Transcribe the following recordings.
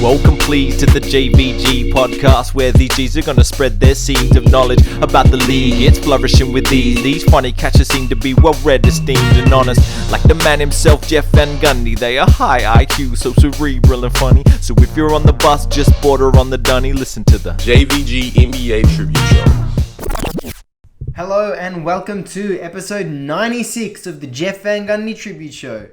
Welcome please to the JVG podcast, where these G's are gonna spread their seeds of knowledge about the league. It's flourishing with these. These funny catchers seem to be well read, esteemed and honest. Like the man himself, Jeff Van Gundy. They are high IQ, so cerebral and funny. So if you're on the bus, just border on the dunny. Listen to the JVG NBA Tribute Show. Hello and welcome to episode 96 of the Jeff Van Gundy Tribute Show.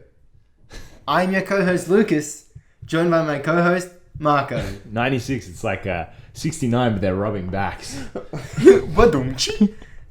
I'm your co-host Lucas, joined by my co-host Marco. 96, it's like 69, but they're rubbing backs.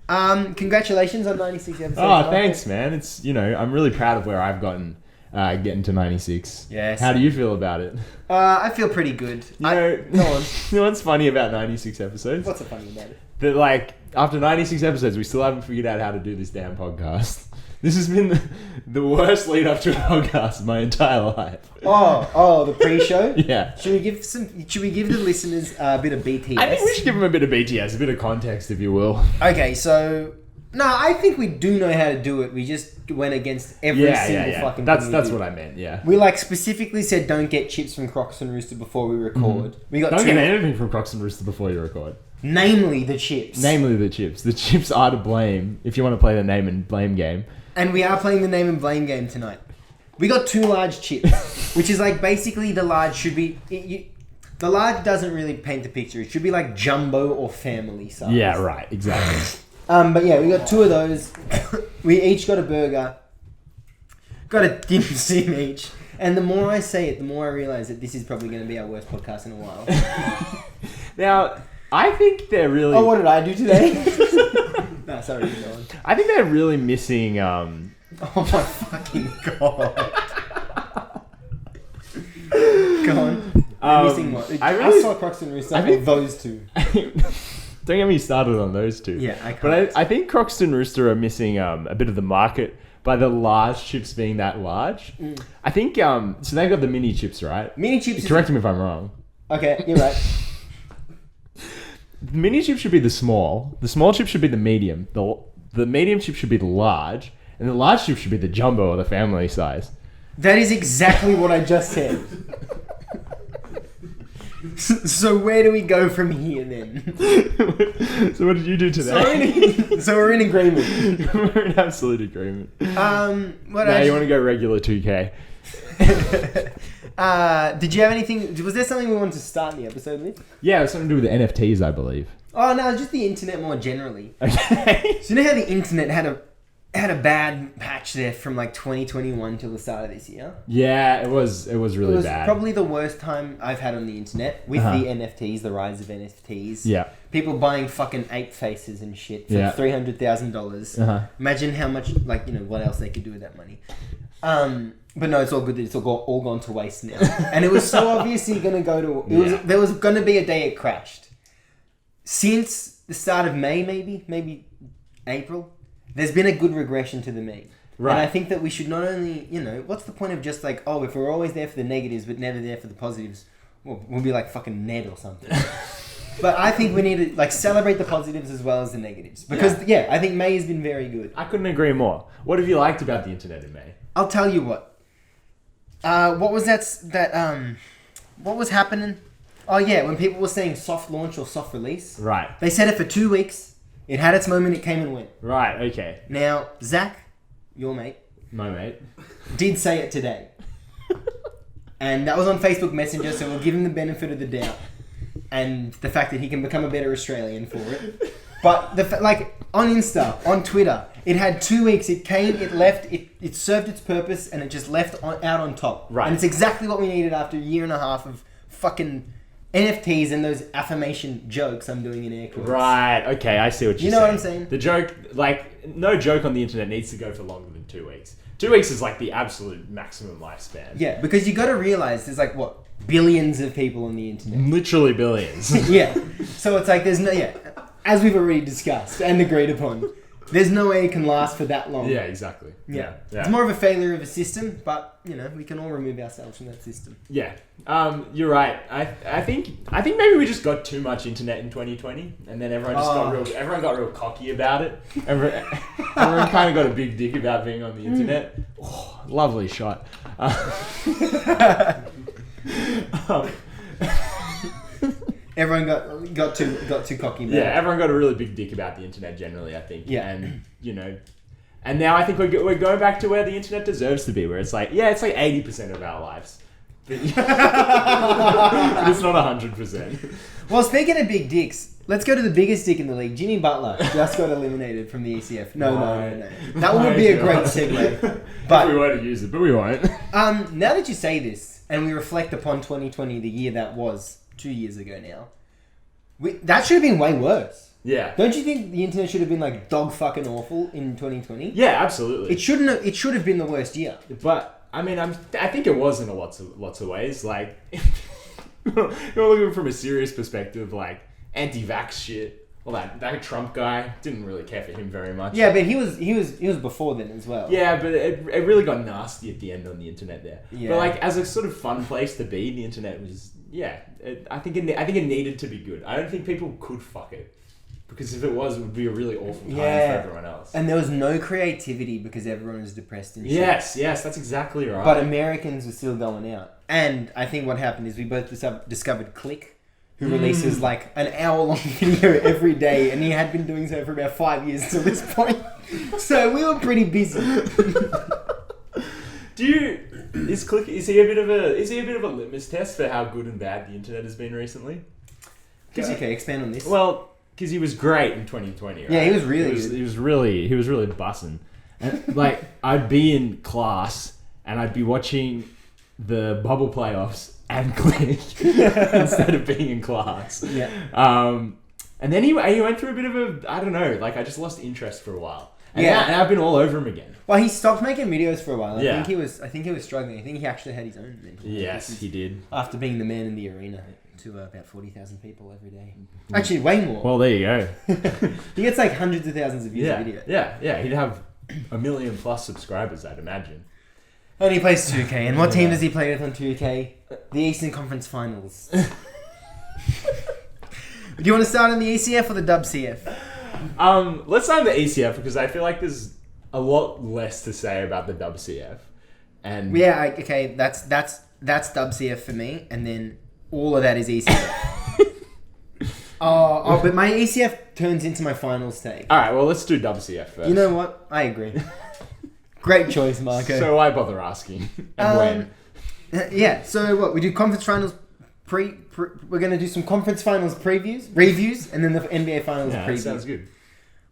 Congratulations on 96 episodes. Oh, thanks, man. It's, I'm really proud of where I've gotten getting to 96. Yes. How do you feel about it? I feel pretty good. Go on. You know what's funny about 96 episodes? What's so funny about it? That, after 96 episodes, we still haven't figured out how to do this damn podcast. This has been the worst lead up to a podcast of my entire life. Oh, the pre-show? Yeah. Should we give the listeners a bit of BTS? I think we should give them a bit of BTS, a bit of context, if you will. Okay, so... No, I think we do know how to do it. We just went against every single fucking thing. That's what I meant, yeah. We specifically said don't get chips from Croxton Rooster before we record. We got Don't get anything from Croxton Rooster before you record. Namely the chips. The chips are to blame if you want to play the name and blame game. And we are playing the name and blame game tonight. We got 2 large chips, which is basically the large should be... the large doesn't really paint the picture. It should be like jumbo or family size. Yeah, right, exactly. But yeah, we got 2 of those. We each got a burger. Got a dim sum each. And the more I say it, the more I realise that this is probably going to be our worst podcast in a while. Now, I think they're really... Oh, what did I do today? No, sorry, keep going. I think they're really missing... Oh my fucking god. Go on. They're missing what? I saw Croxton Rooster. I think those 2. Don't get me started on those 2. Yeah, I can't. But I think Croxton Rooster are missing a bit of the market by the large chips being that large. Mm. I think... so they've got the mini chips, right? Mini chips... Correct me if I'm wrong. Okay, you're right. The mini chip should be the small. The small chip should be the medium. The medium chip should be the large. And the large chip should be the jumbo or the family size. That is exactly what I just said. So where do we go from here then? So what did you do today? So we're in agreement. We're in absolute agreement. You want to go regular 2K. Did you have anything? Was there something we wanted to start in the episode with? Yeah, it was something to do with the NFTs, I believe. Oh no, just the internet more generally. Okay. So you know how the internet had a bad patch there from 2021 till the start of this year? Yeah, it was really bad. Probably the worst time I've had on the internet with the NFTs, the rise of NFTs. Yeah. People buying fucking ape faces and shit for $300,000. Imagine how much, what else they could do with that money. But no, it's all good that it's all gone to waste now. And it was so obviously going to go to... There was going to be a day it crashed. Since the start of May, maybe April, there's been a good regression to the mean. Right. And I think that we should not only, what's the point of just if we're always there for the negatives but never there for the positives, we'll be like fucking Ned or something. But I think we need to celebrate the positives as well as the negatives. Because, I think May has been very good. I couldn't agree more. What have you liked about the internet in May? I'll tell you what. What was what was happening? Oh yeah, when people were saying soft launch or soft release. Right. They said it for 2 weeks. It had its moment, it came and went. Right, okay. Now, Zach, your mate. My mate. Did say it today. And that was on Facebook Messenger, so we'll give him the benefit of the doubt. And the fact that he can become a better Australian for it. But, on Insta, on Twitter, it had 2 weeks. It came, it left, it served its purpose, and it just left out on top. Right. And it's exactly what we needed after a year and a half of fucking NFTs and those affirmation jokes I'm doing in air quotes. Right, okay, I see what you're saying. You know what I'm saying? The joke, no joke on the internet needs to go for longer than 2 weeks. 2 weeks is the absolute maximum lifespan. Yeah, because you got to realize there's billions of people on the internet. Literally billions. Yeah. So it's there's no, as we've already discussed and agreed upon, there's no way it can last for that long. Yeah, exactly. Yeah. It's more of a failure of a system, but we can all remove ourselves from that system. Yeah. You're right. I think maybe we just got too much internet in 2020, and then everyone got real cocky about it. Everyone kind of got a big dick about being on the internet. Oh, lovely shot. Everyone got too cocky. Yeah, everyone got a really big dick about the internet generally, I think. Yeah. And, and now I think we're going back to where the internet deserves to be, where it's like, it's like 80% of our lives. But it's not 100%. Well, speaking of big dicks, let's go to the biggest dick in the league. Jimmy Butler just got eliminated from the ECF. No. That would be a great segue. But if we were to use it, but we won't. Now that you say this, and we reflect upon 2020, the year that was 2 years ago now, that should have been way worse. Yeah. Don't you think the internet should have been like dog fucking awful in 2020? Yeah, absolutely. It should have been the worst year. But I mean, I think it was in lots of ways. Like, you're looking from a serious perspective, like anti-vax shit. Well, that Trump guy, didn't really care for him very much. Yeah, but he was before then as well. Yeah, but it really got nasty at the end on the internet there. Yeah. But like as a sort of fun place to be, the internet was I think it needed to be good. I don't think people could fuck it. Because if it would be a really awful time for everyone else. And there was no creativity because everyone was depressed and shit. Yes, that's exactly right. But Americans were still going out. And I think what happened is we both discovered Click, who releases like an hour-long video every day, and he had been doing so for about 5 years to this point. So we were pretty busy. Is he a bit of a litmus test for how good and bad the internet has been recently? Okay, expand on this. Well, because he was great in 2020, right? Yeah, he was really good. He was really bussing. And like, I'd be in class and I'd be watching the bubble playoffs and Click instead of being in class. Yeah. And then he went through a bit of a, I don't know, like I just lost interest for a while. And now I've been all over him again. Well, he stopped making videos for a while. I think he was struggling. I think he actually had his own mental health. Yes, he did. After being the man in the arena to about 40,000 people every day. Actually, way more. Well, there you go. He gets like hundreds of thousands of views a video. Yeah. He'd have 1 million plus subscribers, I'd imagine. And he plays 2K. And what team does he play with on 2K? The Eastern Conference Finals. Do you want to start on the ECF or the WCF? Let's start on the ECF because I feel like there's a lot less to say about the WCF. And okay, that's WCF for me, and then all of that is ECF. But my ECF turns into my finals take. All right, well, let's do WCF first. You know what? I agree. Great choice, Marco. So why bother asking? And when? Yeah. So what we do conference finals we're going to do some conference finals reviews, and then the NBA finals previews. That sounds good.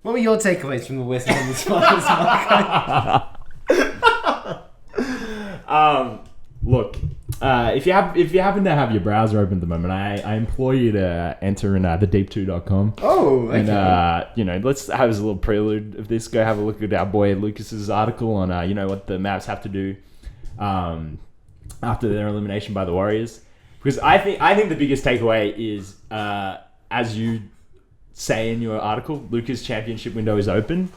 What were your takeaways from the West Conference finals, Marco? Look, if you happen to have your browser open at the moment, I implore you to enter in thedeep2.com. Oh, okay. And let's have as a little prelude of this. Go have a look at our boy Lucas's article on what the Mavs have to do after their elimination by the Warriors. Because I think the biggest takeaway is, as you say in your article, Lucas' championship window is open,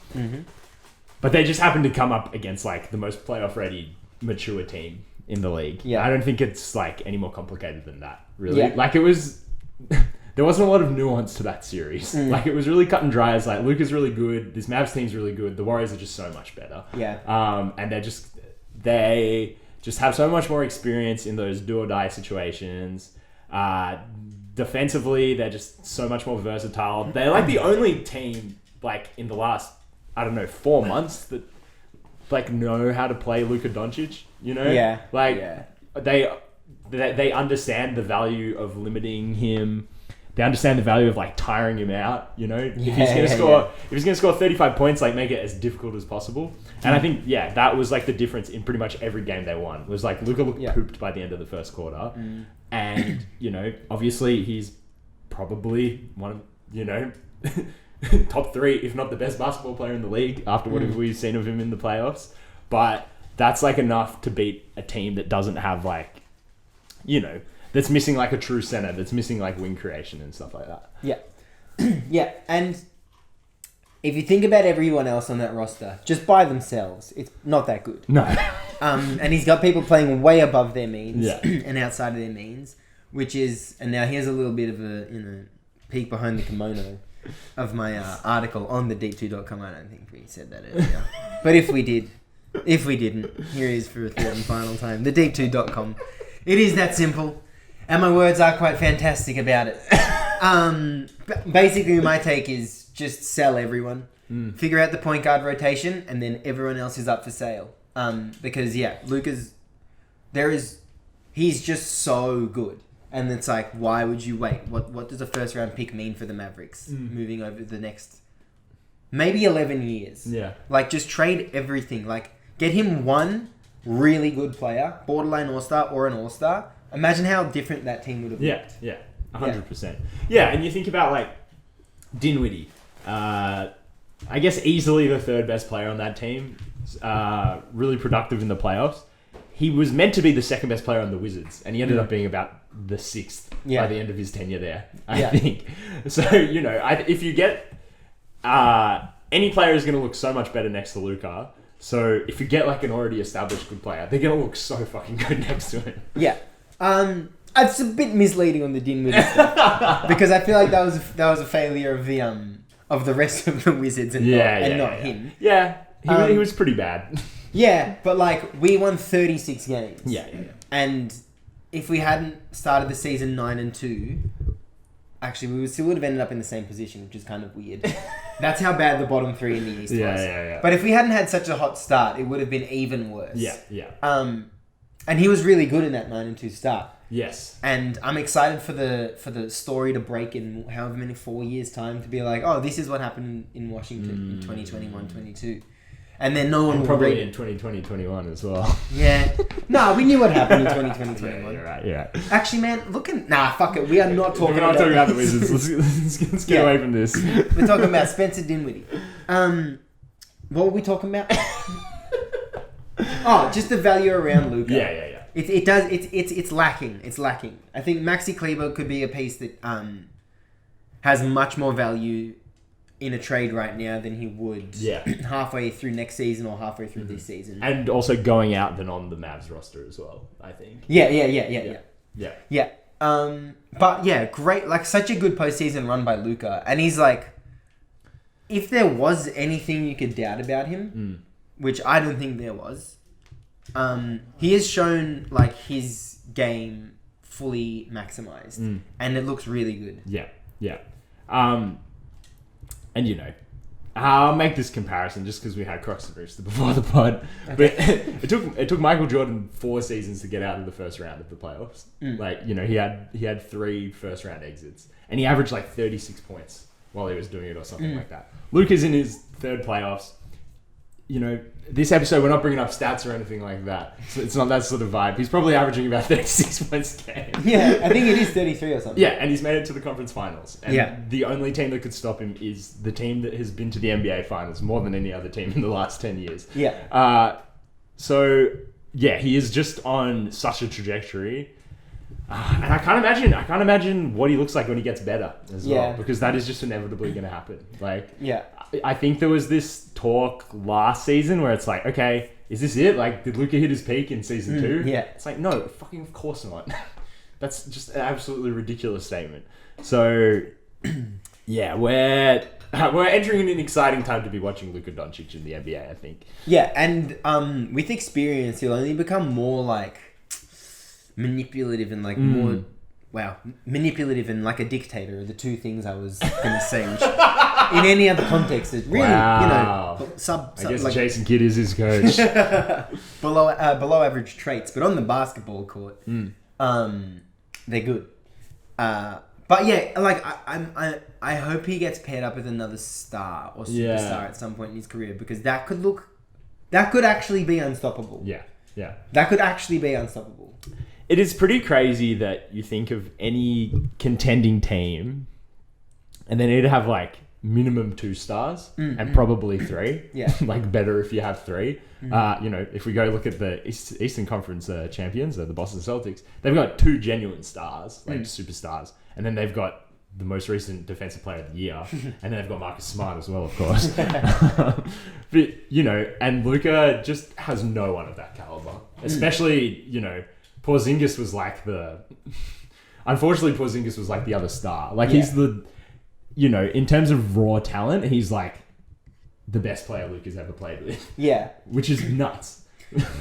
but they just happen to come up against like the most playoff ready, mature team in the league. Yeah, I don't think it's like any more complicated than that. Really, like it was. There wasn't a lot of nuance to that series. Like it was really cut and dry. It's like Luka's really good. This Mavs team's really good. The Warriors are just so much better. Yeah. And they just have so much more experience in those do or die situations. Defensively, they're just so much more versatile. They're like the only team like in the last 4 months that like know how to play Luka Doncic. They understand the value of limiting him. They understand the value of like tiring him out. If he's gonna score 35 points, like make it as difficult as possible. And I think that was like the difference in pretty much every game they won. Was like Luka looked pooped by the end of the first quarter, and obviously he's probably one of top 3, if not the best basketball player in the league after what we've seen of him in the playoffs. But that's like enough to beat a team that doesn't have like that's missing like a true center, that's missing like wing creation and stuff like that. Yeah. Yeah, and if you think about everyone else on that roster, just by themselves, it's not that good. No. And he's got people playing way above their means and outside of their means, which is, and now here's a little bit of a peek behind the kimono of my article on thedeep2.com. I don't think we said that earlier. But if we didn't, here it is for a third and final time. Thedeep2.com. It is that simple. And my words are quite fantastic about it. Basically, my take is just sell everyone. Figure out the point guard rotation, and then everyone else is up for sale. Because Luka's he's just so good, and it's like, why would you wait? What does a first round pick mean for the Mavericks moving over the next maybe 11 years? Yeah, like just trade everything. Like get him one really good player, borderline all-star or an all-star. Imagine how different that team would have looked. Yeah, 100%. Yeah, and you think about like Dinwiddie. I guess easily the third best player on that team. Really productive in the playoffs. He was meant to be the second best player on the Wizards, and he ended up being about the sixth by the end of his tenure there, I think. So, if you get... any player is going to look so much better next to Luka. So if you get like an already established good player, they're going to look so fucking good next to him. Yeah. It's a bit misleading on the Dinwiddie stuff because I feel like that was a failure of the rest of the Wizards and not him. Yeah, he was pretty bad. Yeah, but like we won 36 games. Yeah. And if we hadn't started the season 9-2, actually we still would have ended up in the same position, which is kind of weird. That's how bad the bottom three in the East was. Yeah. But if we hadn't had such a hot start, it would have been even worse. Yeah. And he was really good in that 9-2 start. Yes. And I'm excited for the story to break in however many 4 years time to be like, oh, this is what happened in Washington in 2021-22. And then no one will probably in 2020-21 as well. Yeah. No, we knew what happened in 2020-21. Yeah, you're right. Yeah. Actually, man, fuck it. We are not talking about the Wizards. Let's get away from this. We're talking about Spencer Dinwiddie. What were we talking about? Just the value around Luka. Yeah. It's lacking. It's lacking. I think Maxi Kleber could be a piece that has much more value in a trade right now than he would halfway through next season or halfway through this season. And also going out than on the Mavs roster as well, I think. Yeah. But yeah, great. Like such a good postseason run by Luka. And he's like, if there was anything you could doubt about him, which I don't think there was, he has shown like his game fully maximized, and it looks really good. Yeah. And I'll make this comparison just because we had Croxton Rooster before the pod. Okay. But it took Michael Jordan 4 seasons to get out of the first round of the playoffs. Like he had 3 first round exits, and he averaged like 36 points while he was doing it or something like that. Luka's in his 3rd playoffs. This episode, we're not bringing up stats or anything like that. So it's not that sort of vibe. He's probably averaging about 36 points a game. Yeah, I think it is 33 or something. Yeah, and he's made it to the conference finals. And the only team that could stop him is the team that has been to the NBA finals more than any other team in the last 10 years. Yeah. He is just on such a trajectory. And I can't imagine what he looks like when he gets better as well, because that is just inevitably going to happen. I think there was this talk last season where it's like, okay, is this it? Like, did Luka hit his peak in season 2? Yeah. It's like, no, fucking of course not. That's just an absolutely ridiculous statement. So, yeah, we're entering an exciting time to be watching Luka Doncic in the NBA, I think. Yeah, and with experience, he'll only become more like manipulative and like more manipulative and like a dictator are the two things I was going to say, which in any other context is really sub I guess like, Jason Kidd is his coach. below average traits, but on the basketball court they're good, but yeah, like I hope he gets paired up with another star or superstar at some point in his career, because that could actually be unstoppable. That could actually be unstoppable. It is pretty crazy that you think of any contending team and they need to have like minimum 2 stars and probably 3. Yeah. Like better if you have 3. If we go look at the Eastern Conference champions, the Boston Celtics, they've got 2 genuine stars, like superstars. And then they've got the most recent defensive player of the year. And then they've got Marcus Smart as well, of course. But, and Luka just has no one of that caliber. Especially, Porzingis was like unfortunately Porzingis was like the other star. Like he's the, in terms of raw talent, he's like the best player Luka's ever played with. Yeah. Which is nuts.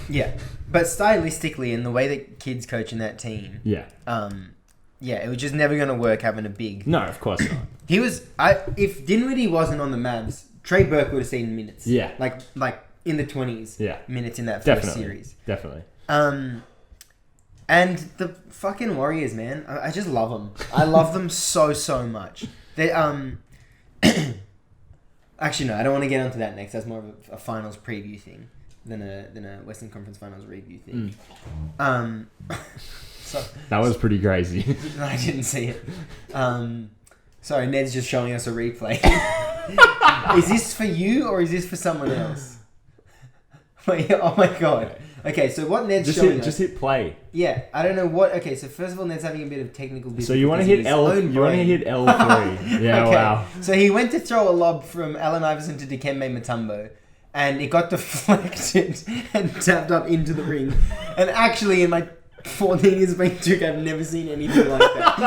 Yeah. But stylistically and the way that kids coach in that team. Yeah. it was just never going to work having a big. No, of course not. He was. If Dinwiddie wasn't on the Mavs, Trey Burke would have seen minutes. Yeah. Like in the 20s. Yeah. Minutes in that first series. Definitely. And the fucking Warriors, man. I just love them. I love them so much. They Actually, no, I don't want to get onto that next. That's more of a finals preview thing than a Western Conference Finals review thing. So that was pretty crazy. I didn't see it. Sorry, Ned's just showing us a replay. Is this for you or is this for someone else? Wait, oh my god. Okay, so what Ned's showing us... Just hit play. Yeah, I don't know what... Okay, so first of all, Ned's having a bit of technical difficulty. So you want to hit L... You want to hit L3. Yeah, okay. Wow. So he went to throw a lob from Allen Iverson to Dikembe Mutombo, and it got deflected and tapped up into the ring. And actually, in my 14 years playing 2K, I've never seen anything like that.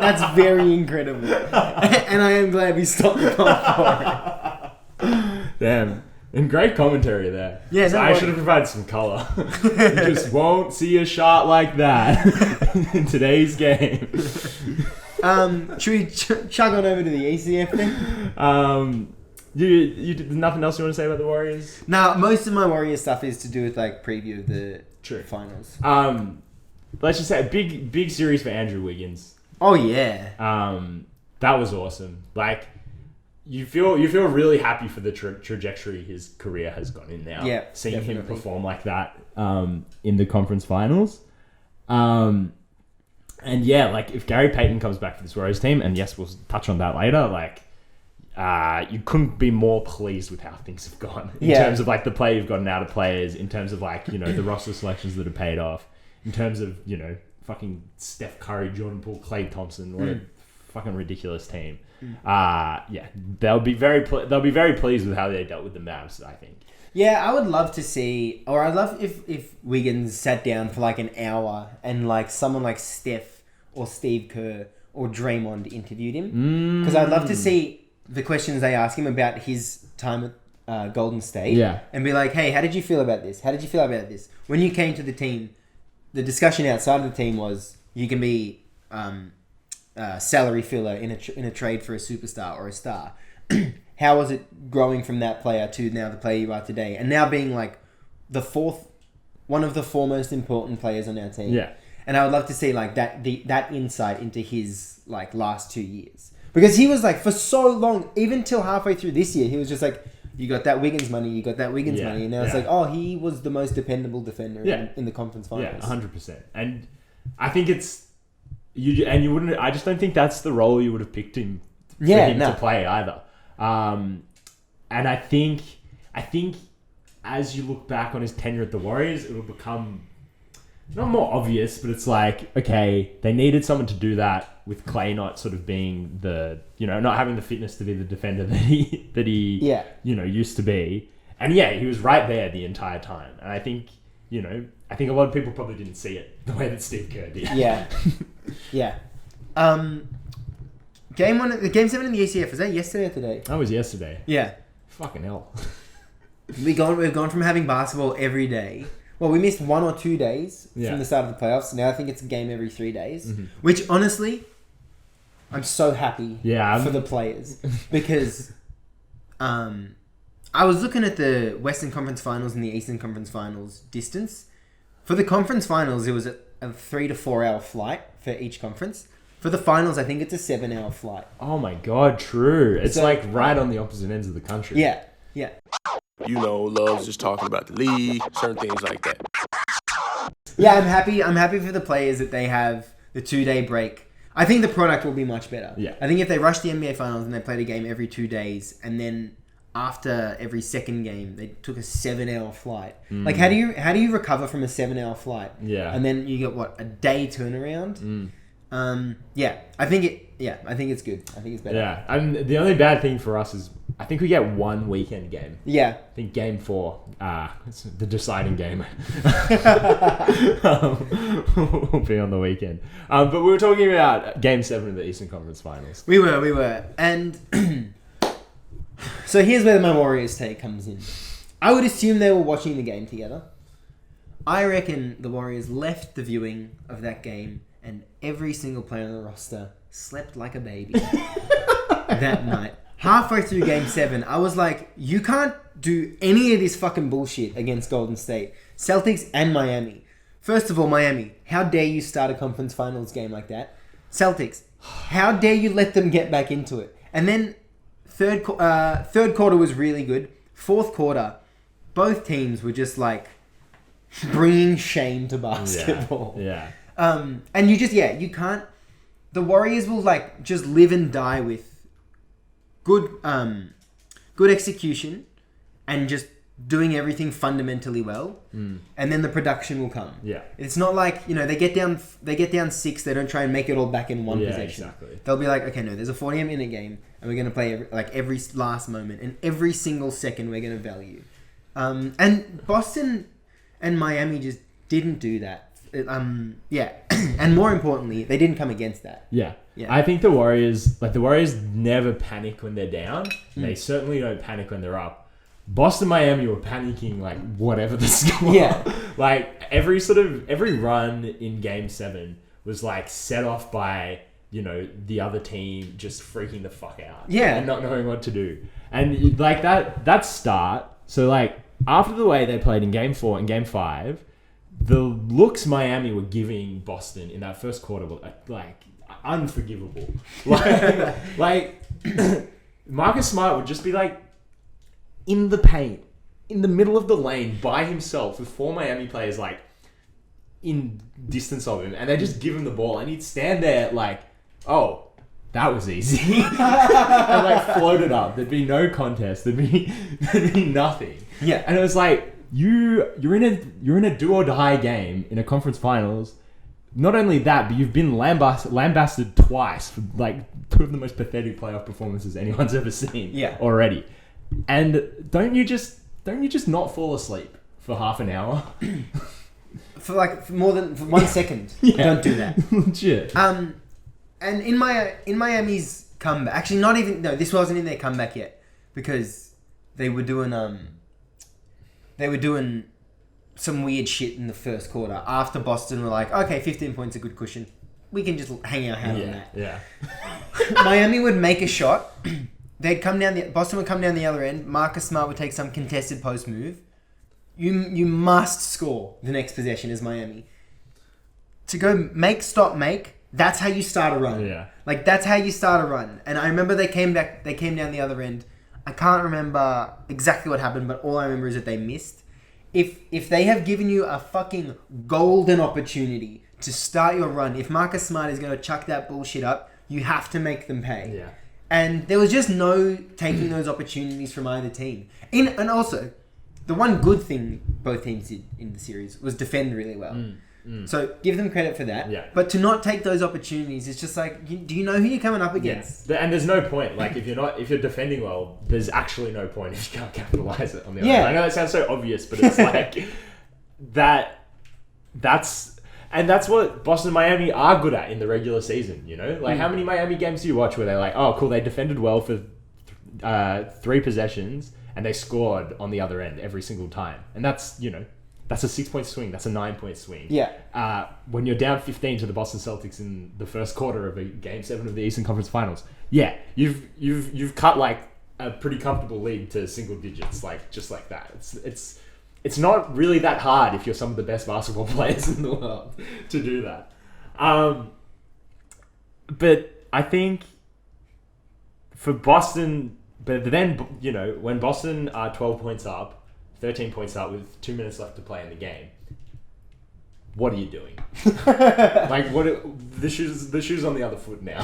That's very incredible. And I am glad we stopped the call for it. Damn. And great commentary there. Yeah, so I should have provided some colour. You just won't see a shot like that in today's game. Should we chug on over to the ECF thing? You nothing else you want to say about the Warriors? No, most of my Warriors stuff is to do with like preview of the finals. Let's just say a big series for Andrew Wiggins. Oh yeah. That was awesome. Like. You feel really happy for the trajectory his career has gone in now. Yeah, seeing definitely. him perform like that in the conference finals. And yeah, like if Gary Payton comes back for this Warriors team, and yes, we'll touch on that later, like you couldn't be more pleased with how things have gone in terms of like the play you've gotten out of players, in terms of like, you know, the roster selections that have paid off, in terms of, you know, fucking Steph Curry, Jordan Poole, Klay Thompson, what a fucking ridiculous team. They'll be very pleased with how they dealt with the Mavs, I think. Yeah, I would love to see, or I'd love if Wiggins sat down for like an hour and like someone like Steph or Steve Kerr or Draymond interviewed him, because I'd love to see the questions they ask him about his time at Golden State, and be like, hey, how did you feel about this? How did you feel about this? When you came to the team, the discussion outside of the team was you can be salary filler in a trade for a superstar or a star. How was it growing from that player to now the player you are today, and now being like one of the four most important players on our team? Yeah. And I would love to see like that insight into his like last 2 years, because he was like for so long, even till halfway through this year, he was just like, you got that Wiggins money, money, and now it's like, oh, he was the most dependable defender in the conference finals. Yeah, 100%. And I think it's. You wouldn't. I just don't think that's the role you would have picked him to play either. And I think as you look back on his tenure at the Warriors, it will become not more obvious, but it's like, okay, they needed someone to do that with Klay not sort of being the, you know, not having the fitness to be the defender that he you know, used to be. And yeah, he was right there the entire time. And I think, you know, a lot of people probably didn't see it the way that Steve Kerr did. Yeah. Yeah. Game 7 in the ECF, was that yesterday or today? That was yesterday. Yeah. Fucking hell. We've gone from having basketball every day. Well, we missed 1 or 2 days from the start of the playoffs. Now I think it's a game every 3 days. Mm-hmm. Which, honestly, I'm so happy for the players. Because I was looking at the Western Conference Finals and the Eastern Conference Finals distance. For the conference finals, it was a 3 to 4 hour flight for each conference. For the finals, I think it's a 7-hour flight. Oh my god, true. It's like right on the opposite ends of the country. Yeah, yeah. You know, loves just talking about the league, certain things like that. Yeah, I'm happy for the players that they have the 2-day break. I think the product will be much better. Yeah. I think if they rush the NBA Finals and they played a game every 2 days, and then after every second game they took a 7-hour flight. Like, how do you recover from a 7-hour flight? Yeah. And then you get a day turnaround? I think it's good. I think it's better. Yeah. And the only bad thing for us is I think we get one weekend game. Yeah. I think game 4, it's the deciding game. Will be on the weekend. But we were talking about game 7 of the Eastern Conference Finals. We were. And so here's where my Warriors take comes in. I would assume they were watching the game together. I reckon the Warriors left the viewing of that game and every single player on the roster slept like a baby that night. Halfway through Game 7, I was like, you can't do any of this fucking bullshit against Golden State, Celtics and Miami. First of all, Miami, how dare you start a conference finals game like that? Celtics, how dare you let them get back into it? And then third quarter was really good. Fourth quarter, both teams were just like bringing shame to basketball. Yeah. And you can't. The Warriors will like just live and die with good execution and just doing everything fundamentally well, and then the production will come. Yeah. It's not like, they get down 6, they don't try and make it all back in one possession. Exactly. They'll be like, okay, no, there's a 40-minute game, and we're going to play every last moment, and every single second we're going to value. And Boston and Miami just didn't do that. And more importantly, they didn't come against that. Yeah. I think the Warriors never panic when they're down. They certainly don't panic when they're up. Boston, Miami were panicking like whatever the score. Yeah. Like every run in Game 7 was like set off by, the other team just freaking the fuck out. Yeah. And not knowing what to do. And like that start, so like after the way they played in Game 4 and Game 5, the looks Miami were giving Boston in that first quarter were like unforgivable. Like Marcus Smart would just be like in the paint, in the middle of the lane by himself with 4 Miami players like in distance of him, and they just give him the ball and he'd stand there like, oh, that was easy. And like float it up. There'd be no contest. There'd be nothing. Yeah. And it was like, you're in a do or die game in a conference finals. Not only that, but you've been lambasted twice for like 2 of the most pathetic playoff performances anyone's ever seen. Yeah. Already. And don't you just not fall asleep for half an hour? for more than 1 second. Yeah. Don't do that. Legit. And in Miami's comeback, actually not even, no, this wasn't in their comeback yet, because they were doing some weird shit in the first quarter after Boston were like, okay, 15 points a good cushion. We can just hang our hat on that. Yeah. Miami would make a shot. Boston would come down the other end. Marcus Smart would take some contested post move. You must score the next possession as Miami. To go make, stop, make, that's how you start a run. Yeah. Like, that's how you start a run. And I remember they came down the other end. I can't remember exactly what happened, but all I remember is that they missed. If they have given you a fucking golden opportunity to start your run, if Marcus Smart is going to chuck that bullshit up, you have to make them pay. Yeah. And there was just no taking those opportunities from either team. And also, the one good thing both teams did in the series was defend really well. So give them credit for that. Yeah. But to not take those opportunities, it's just like, do you know who you're coming up against? Yeah. And there's no point. Like if you're defending well, there's actually no point if you can't capitalize it on the other end. I know that sounds so obvious, but it's like that's what Boston and Miami are good at in the regular season, Like how many Miami games do you watch where they're like, oh cool, they defended well for 3 possessions and they scored on the other end every single time. And that's, that's a 6-point swing. That's a 9-point swing. Yeah. When you're down 15 to the Boston Celtics in the first quarter of a Game 7 of the Eastern Conference Finals, yeah, you've cut like a pretty comfortable lead to single digits, like just like that. It's not really that hard if you're some of the best basketball players in the world to do that. But I think for Boston, but then when Boston are 12 points up, 13 points up with 2 minutes left to play in the game, what are you doing? Like the shoes on the other foot now.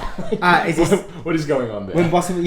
What is going on there? When Boston,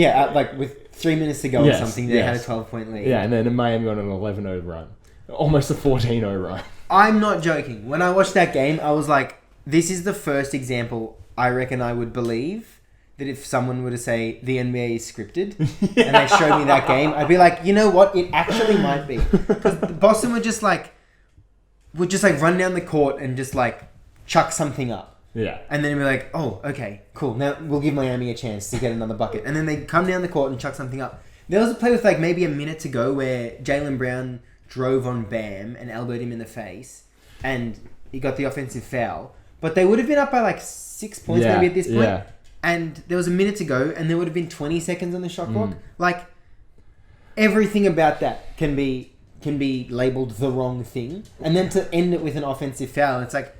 with 3 minutes to go or something, they had a 12-point lead. Yeah, and then Miami on an 11-0 run. Almost a 14-0 run. I'm not joking. When I watched that game, I was like, this is the first example I reckon I would believe that if someone were to say the NBA is scripted and they showed me that game, I'd be like, you know what? It actually might be. Because Boston would just run down the court and just like chuck something up. Yeah. And then we're like, oh, okay, cool. Now we'll give Miami a chance to get another bucket. And then they come down the court and chuck something up. There was a play with like maybe a minute to go where Jaylen Brown drove on Bam and elbowed him in the face, and he got the offensive foul. but they would have been up by like 6 points maybe at this point. Yeah. And there was a minute to go, and there would have been 20 seconds on the shot clock. Like, everything about that can be labeled the wrong thing, and then to end it with an offensive foul, it's like,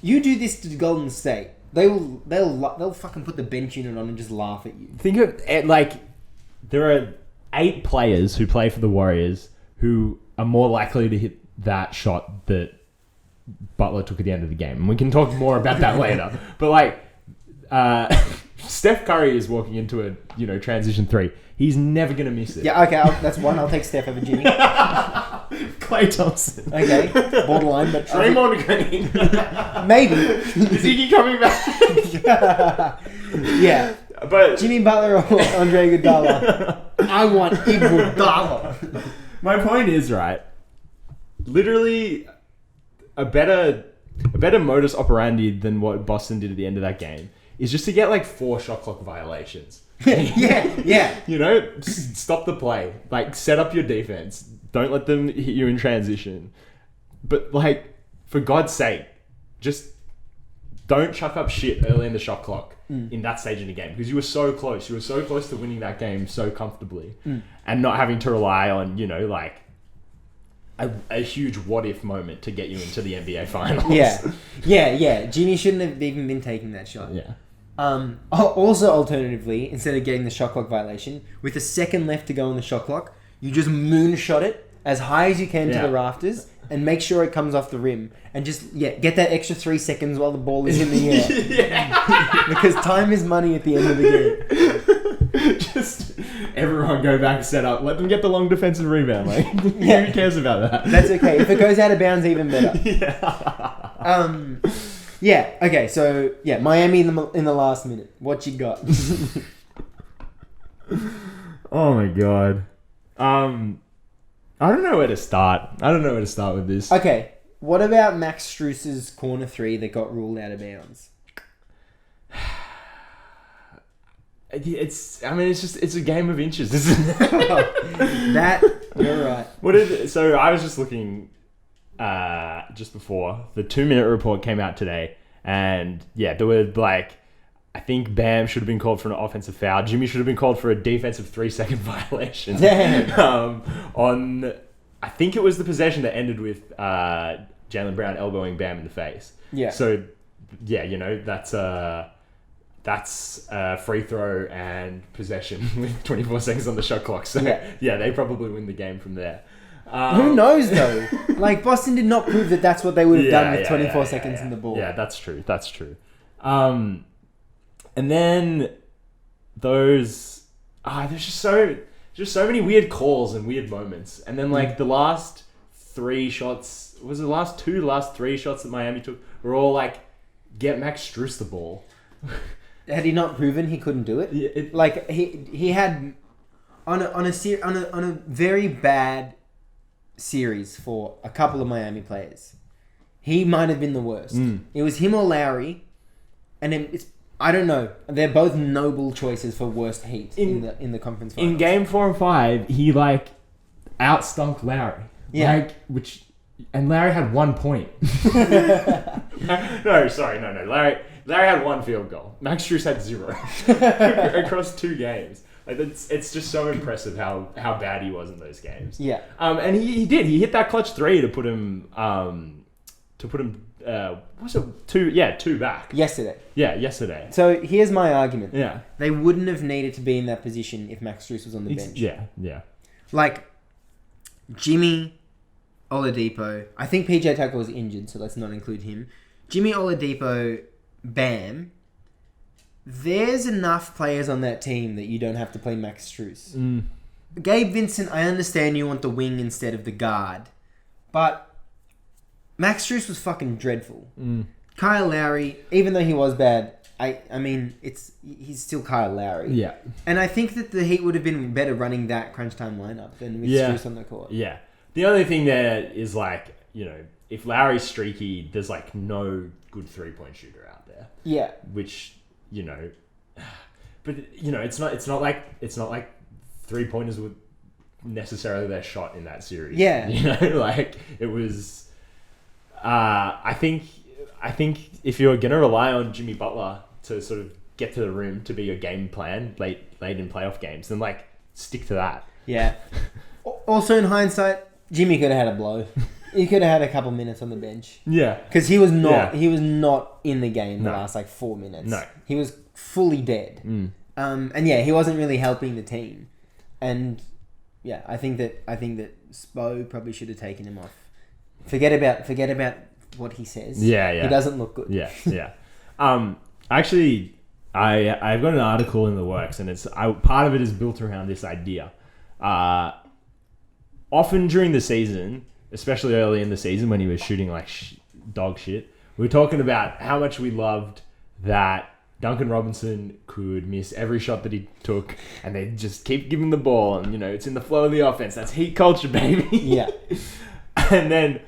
you do this to Golden State, they'll fucking put the bench unit on and just laugh at you. Think of it like there are 8 players who play for the Warriors who are more likely to hit that shot that Butler took at the end of the game, and we can talk more about that later. But like, Steph Curry is walking into a transition 3. He's never gonna miss it. Yeah, okay, that's one. I'll take Steph over Jimmy. Klay Thompson. Okay, borderline, but Draymond Green. Maybe. Is Iggy coming back? Yeah, but Jimmy Butler or Andre Iguodala. I want Iguodala. My point is, right, literally a better modus operandi than what Boston did at the end of that game is just to get like 4 shot clock violations. Yeah. Stop the play. Like, set up your defense. Don't let them hit you in transition. But like, for God's sake, just don't chuck up shit early in the shot clock in that stage in the game, because you were so close. You were so close to winning that game so comfortably and not having to rely on, like a huge what if moment to get you into the NBA finals. Yeah. Jimmy shouldn't have even been taking that shot. Yeah. Also, alternatively, instead of getting the shot clock violation, with a second left to go on the shot clock, you just moonshot it as high as you can to the rafters and make sure it comes off the rim, and just get that extra 3 seconds while the ball is in the air. Because time is money at the end of the game. Just everyone go back, set up, let them get the long defensive rebound. Like, who cares about that? That's okay. If it goes out of bounds, even better. Okay, so Miami in the last minute. What you got? Oh my god. I don't know where to start. With this. Okay, what about Max Strus's corner 3 that got ruled out of bounds? It's a game of inches, isn't it? That, you're right. So I was just looking just before the 2-minute report came out today, and there were like, I think Bam should have been called for an offensive foul. Jimmy should have been called for a defensive 3-second violation. Damn. On, I think it was the possession that ended with Jaylen Brown elbowing Bam in the face. Yeah. So that's a free throw and possession with 24 seconds on the shot clock. So they probably win the game from there. Who knows though? Like, Boston did not prove that that's what they would have done with 24 seconds in the ball. Yeah, that's true. And then there's just so many weird calls and weird moments. And then like the last 3 shots, was it the last 3 shots that Miami took were all like, get Max Strus the ball. Had he not proven he couldn't do it? Yeah, he had on a very bad series for a couple of Miami players. He might have been the worst. It was him or Lowry, and I don't know. They're both noble choices for worst heat in the conference finals. In game 4 and 5, he like outstunk Lowry. Yeah. And Larry had 1 point. No. Larry had 1 field goal. Max Strus had 0 across 2 games. Like, it's just so impressive how bad he was in those games. Yeah. And he did. He hit that clutch 3 to put him was it 2 back? Yesterday. Yeah, yesterday. So here's my argument. Yeah. They wouldn't have needed to be in that position if Max Strus was on the bench. Yeah. Like, Jimmy Oladipo. I think PJ Tucker was injured, so let's not include him. Jimmy Oladipo, Bam. There's enough players on that team that you don't have to play Max Strus. Gabe Vincent, I understand you want the wing instead of the guard, but Max Strus was fucking dreadful. Kyle Lowry, even though he was bad, I mean, he's still Kyle Lowry. Yeah. And I think that the Heat would have been better running that crunch time lineup than with Strus on the court. Yeah. The only thing there is like, if Lowry's streaky, there's like no good 3-point shooter out there. Yeah. Which, but it's not like 3-pointers were necessarily their shot in that series. Yeah. Like it was I think if you're gonna rely on Jimmy Butler to sort of get to the rim to be your game plan late in playoff games, then like stick to that. Yeah. Also, in hindsight, Jimmy could have had a blow. He could have had a couple minutes on the bench. Yeah. Because he was not in the game the last like 4 minutes. No. He was fully dead. And yeah, he wasn't really helping the team. And yeah, I think that Spo probably should have taken him off. Forget about what he says. Yeah. He doesn't look good. Yeah. Actually, I've got an article in the works, and part of it is built around this idea. Often during the season, especially early in the season when he was shooting like dog shit, we were talking about how much we loved that Duncan Robinson could miss every shot that he took, and they just keep giving the ball, and it's in the flow of the offense. That's heat culture, baby. Yeah. And then,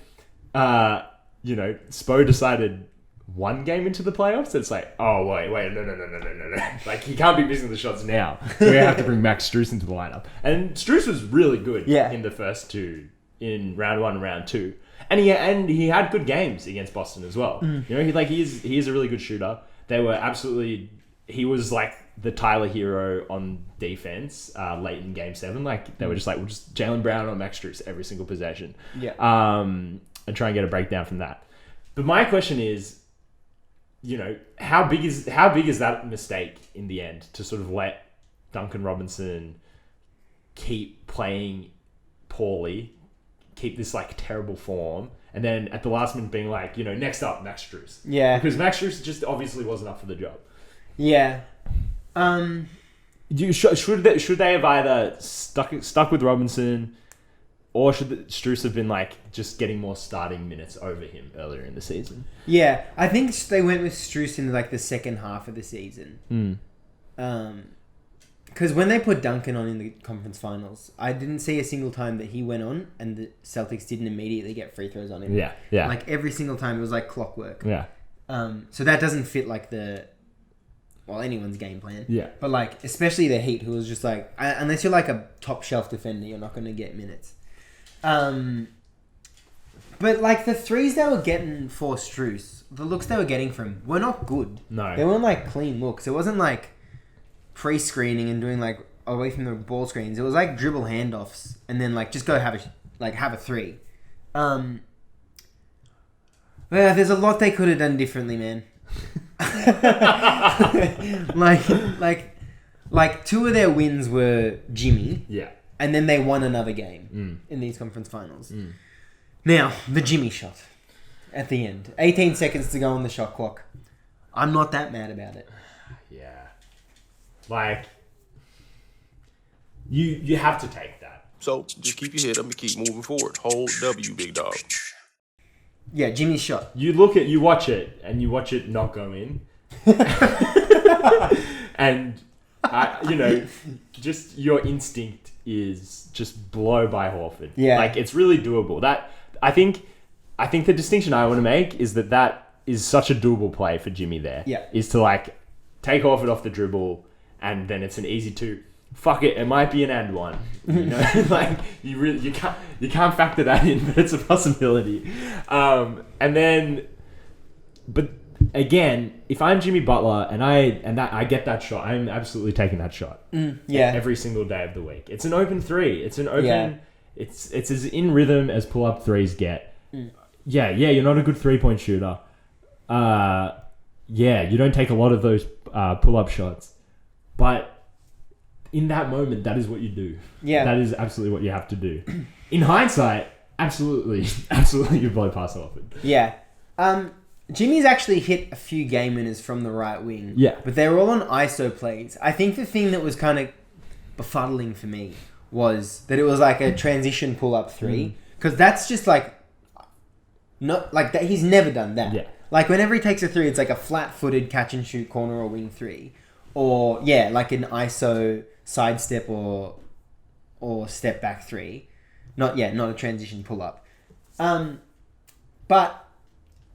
Spo decided one game into the playoffs, it's like, oh wait, no. Like, he can't be missing the shots now. So we have to bring Max Strus into the lineup. And Strus was really good in the first two, in round 1 and round 2. And he had good games against Boston as well. He is a really good shooter. They were he was like the Tyler hero on defense late in game 7. Like, they were just like, we'll just Jaylen Brown on Max Strus every single possession. Yeah. And try and get a breakdown from that. But my question is, how big is that mistake in the end to sort of let Duncan Robinson keep playing poorly, keep this like terrible form, and then at the last minute being like, next up, Max Strus. Yeah. Because Max Strus just obviously wasn't up for the job. Yeah. Should they have either stuck with Robinson, or should Strus have been like just getting more starting minutes over him earlier in the season? Yeah, I think they went with Strus in like the second half of the season. Because when they put Duncan on in the conference finals, I didn't see a single time that he went on and the Celtics didn't immediately get free throws on him. Yeah. Like every single time, it was like clockwork. Yeah. So that doesn't fit like anyone's game plan. Yeah. But like, especially the Heat, who was just like, unless you're like a top shelf defender, you're not going to get minutes. But like the threes they were getting for Strus, the looks they were getting from him were not good. No. They weren't like clean looks. It wasn't like pre-screening and doing like away from the ball screens. It was like dribble handoffs and then like just go have a three. Well, there's a lot they could have done differently, man. like 2 of their wins were Jimmy. Yeah. And then they won another game in these conference finals. Now, the Jimmy shot at the end. 18 seconds to go on the shot clock. I'm not that mad about it. Yeah. Like, you have to take that. So just keep your head up and keep moving forward. Hold W, big dog. Yeah, Jimmy's shot. You watch it, and you watch it not go in. And, just your instinct is just blow by Horford. Yeah. Like, it's really doable. I think the distinction I want to make is that is such a doable play for Jimmy there. Yeah. Is to, like, take Horford off the dribble, and then it's an easy 2. Fuck it might be an and one. Like, you can't factor that in, but it's a possibility. And then, but again, if I'm Jimmy Butler and I get that shot, I'm absolutely taking that shot. Yeah. Every single day of the week. It's an open 3. It's an open. Yeah. It's as in rhythm as pull up 3s get. Yeah. You're not a good 3-point shooter. You don't take a lot of those pull up shots, but in that moment, that is what you do. Yeah. That is absolutely what you have to do. In hindsight, absolutely you blow past Horford. Yeah. Jimmy's actually hit a few game winners from the right wing. Yeah. But they were all on ISO plays. I think the thing that was kind of befuddling for me was that it was like a transition pull-up 3. Because that's just like... not like that. He's never done that. Yeah. Like whenever he takes a 3, it's like a flat-footed catch-and-shoot corner or wing 3. Or, yeah, like an ISO sidestep or step back 3. Not a transition pull-up. But...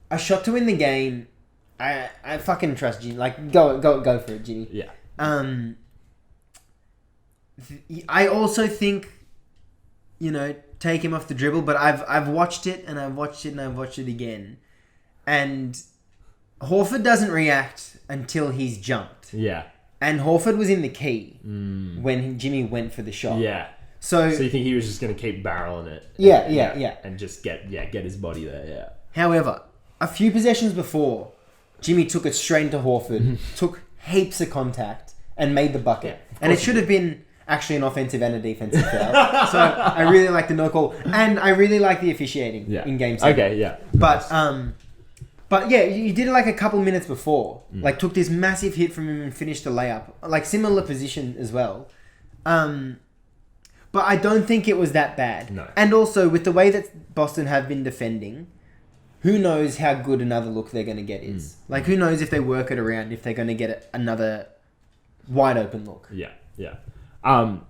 a shot to win the game, I fucking trust Jimmy. Like, go for it, Jimmy. Yeah. I also think, take him off the dribble, but I've watched it and I've watched it and I've watched it again, and Horford doesn't react until he's jumped. Yeah. And Horford was in the key when Jimmy went for the shot. Yeah. So you think he was just going to keep barreling it? Yeah. And just get his body there. Yeah. However, a few possessions before, Jimmy took it straight into Horford, took heaps of contact, and made the bucket. And it should have been actually an offensive and a defensive foul. So I really like the no call, and I really like the officiating in Game 7. Okay, yeah. But yeah, he did it like a couple minutes before. Like took this massive hit from him and finished the layup. Like similar position as well. But I don't think it was that bad. No. And also with the way that Boston have been defending, who knows how good another look they're going to get is. Like who knows if they work it around, if they're going to get another wide open look. Yeah. I'll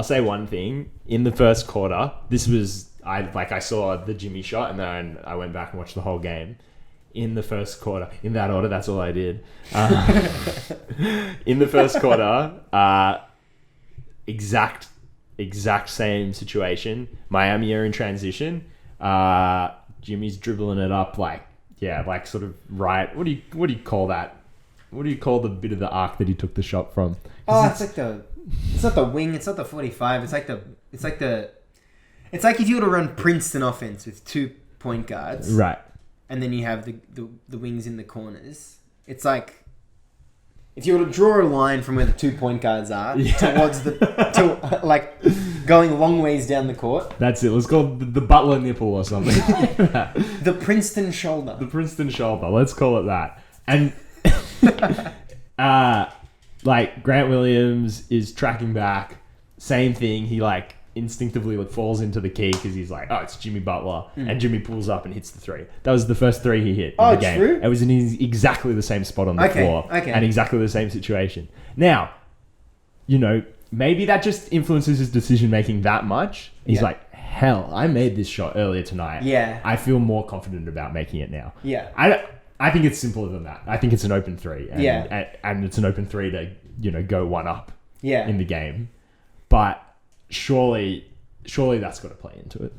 say one thing. In the first quarter, I saw the Jimmy shot and then I went back and watched the whole game. In the first quarter, in that order, that's all I did. In the first quarter, exact same situation. Miami are in transition. Jimmy's dribbling it up like sort of right. What do you call that? What do you call the bit of the arc that he took the shot from? It's not the wing. It's not the 45. It's like if you were to run Princeton offense with 2 point guards, right? And then you have the wings in the corners. It's like if you were to draw a line from where the 2 point guards are towards like going long ways down the court. That's it. It was called the Butler nipple or something. The Princeton shoulder. The Princeton shoulder. Let's call it that. And like Grant Williams is tracking back. Same thing. He like instinctively falls into the key because he's like, oh, it's Jimmy Butler, and Jimmy pulls up and hits the three. That was the first three he hit in the game. True? It was in exactly the same spot on the floor and exactly the same situation. Now, maybe that just influences his decision making that much. He's like, hell, I made this shot earlier tonight. Yeah, I feel more confident about making it now. Yeah, I think it's simpler than that. I think it's an open three, and it's an open three to go one up in the game, but. Surely that's got to play into it.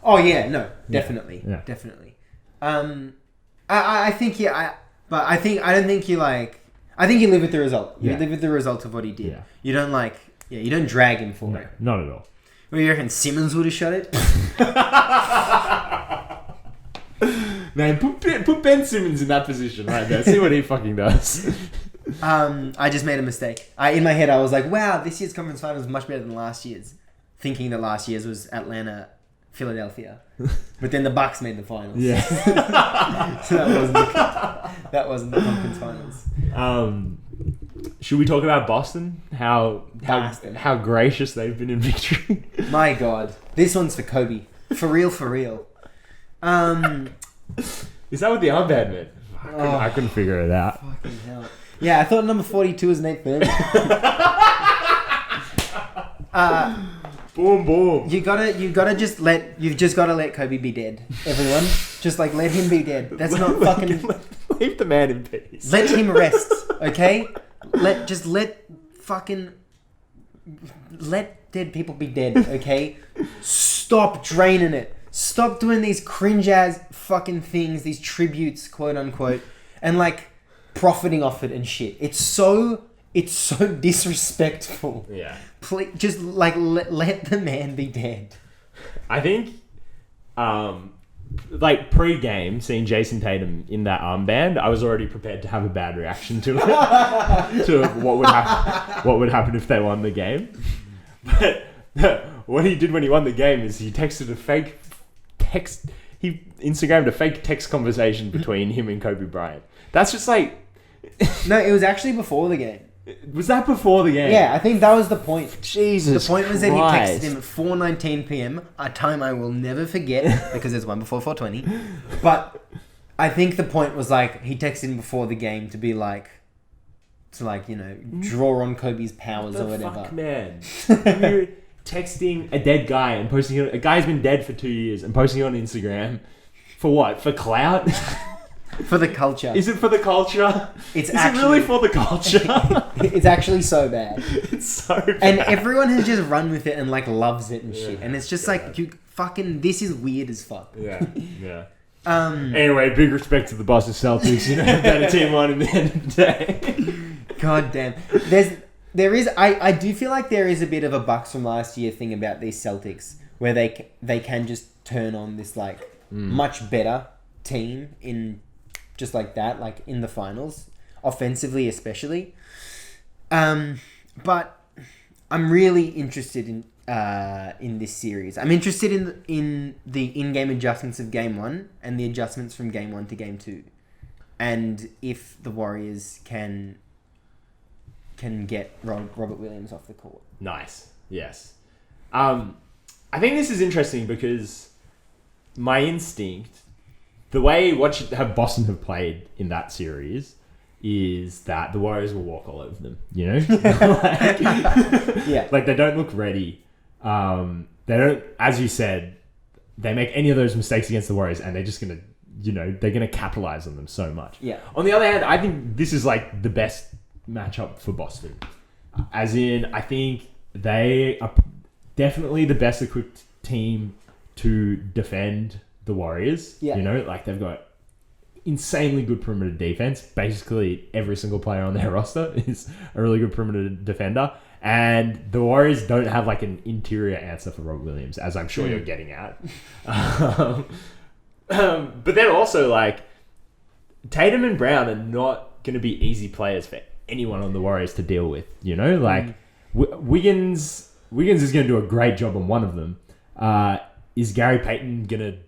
Oh yeah, no, definitely, yeah. Definitely. I think but I don't think you like. I think you live with the result. You live with the result of what he did. Yeah. You don't you don't drag him for it. Not at all. Well, you reckon Simmons would have shot it? Man, put Ben Simmons in that position right there. See what he fucking does. I just made a mistake. In my head, I was like, wow, this year's conference final is much better than last year's. Thinking that last year's was Atlanta, Philadelphia. But then the Bucks made the finals. Yeah. So that wasn't the conference finals. Should we talk about Boston? How gracious they've been in victory? My God. This one's for Kobe. For real. Is that what the armband meant? I couldn't figure it out. Fucking hell. Yeah, I thought number 42 was Nate Thurman. Boom. You've just gotta let Kobe be dead. Everyone, just let him be dead. That's not fucking. Leave the man in peace. Let him rest, okay? Let dead people be dead, okay? Stop draining it. Stop doing these cringe ass fucking things, these tributes, quote unquote, and profiting off it and shit. It's so disrespectful. Yeah. Please, just let the man be dead. I think, pre-game, seeing Jason Tatum in that armband, I was already prepared to have a bad reaction to it, to what would happen if they won the game. But what he did when he won the game is he texted a fake text. He Instagrammed a fake text conversation between him and Kobe Bryant. That's just No, it was actually before the game. Was that before the game? Yeah, I think that was the point. Jesus The point was that he Christ. texted him at 4:19 p.m., a time I will never forget because it's one before 4:20. But I think the point was he texted him before the game to be draw on Kobe's powers or whatever. Fuck, man. You're texting a dead guy and posting it. A guy's been dead for 2 years and posting it on Instagram for what? For clout? For the culture. Is it for the culture? It's Is actually, it really for the culture? It's actually so bad. It's so bad. And everyone has just run with it and like loves it and shit. And it's just like, you fucking, this is weird as fuck. Yeah. Anyway, big respect to the Boston Celtics. You know, better team on in the end of the day. God damn. I do feel like there is a bit of a Bucks from last year thing about these Celtics where they can just turn on this like much better team in just like that, like in the finals, offensively especially. But I'm really interested in this series. I'm interested in the in-game adjustments of Game 1 and the adjustments from Game 1 to Game 2, and if the Warriors can get Robert Williams off the court. Nice. Yes. I think this is interesting because my instinct, the way how Boston have played in that series, is that the Warriors will walk all over them. You know, like they don't look ready. They don't, as you said, they make any of those mistakes against the Warriors, and they're just gonna, they're gonna capitalize on them so much. Yeah. On the other hand, I think this is like the best matchup for Boston, as in I think they are definitely the best equipped team to defend the Warriors. Yeah. Like they've got insanely good perimeter defense. Basically every single player on their roster is a really good perimeter defender, and the Warriors don't have like an interior answer for Rob Williams, as I'm sure you're getting at. But then also like Tatum and Brown are not going to be easy players for anyone on the Warriors to deal with, like Wiggins is going to do a great job on one of them. Is Gary Payton going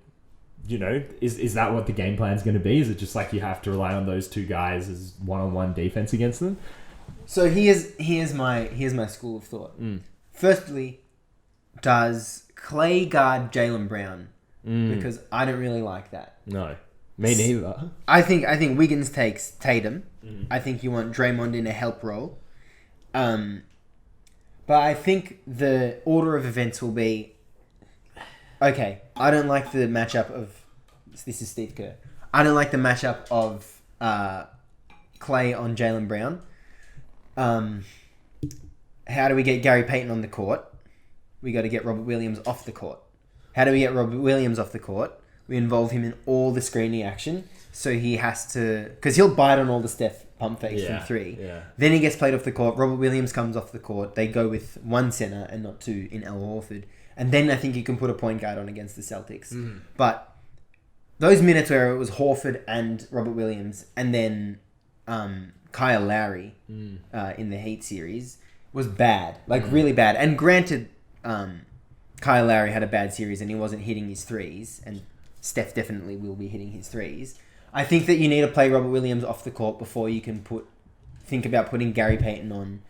to, is that what the game plan is going to be? Is it just like you have to rely on those two guys as one-on-one defense against them? So here's my school of thought. Firstly, does Clay guard Jaylen Brown? Because I don't really like that. No, me neither. I think Wiggins takes Tatum. I think you want Draymond in a help role. But I think the order of events will be, okay, I don't like the matchup of, this is Steve Kerr, I don't like the matchup of Clay on Jaylen Brown. How do we get Gary Payton on the court? We got to get Robert Williams off the court. How do we get Robert Williams off the court? We involve him in all the screening action, so he has to, because he'll bite on all the Steph pump fakes from three. Yeah. Then he gets played off the court. Robert Williams comes off the court. They go with one center and not two in Al Horford. And then I think you can put a point guard on against the Celtics. But those minutes where it was Horford and Robert Williams and then Kyle Lowry in the Heat series was bad. Like really bad. And granted, Kyle Lowry had a bad series and he wasn't hitting his threes. And Steph definitely will be hitting his threes. I think that you need to play Robert Williams off the court before you can think about putting Gary Payton on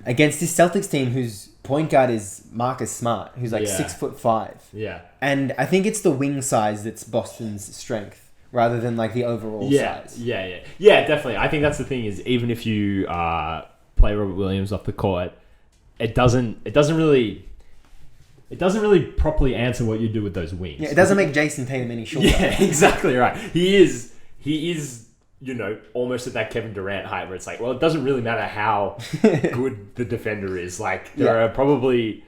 against this Celtics team whose point guard is Marcus Smart, who's like 6'5". Yeah. And I think it's the wing size that's Boston's strength rather than like the overall size. Yeah, definitely. I think that's the thing is even if you play Robert Williams off the court, it doesn't really properly answer what you do with those wings. Yeah, it doesn't make Jason Tatum any shorter. Yeah, exactly right. He is, almost at that Kevin Durant height where it's like, well, it doesn't really matter how good the defender is. Like, there are probably,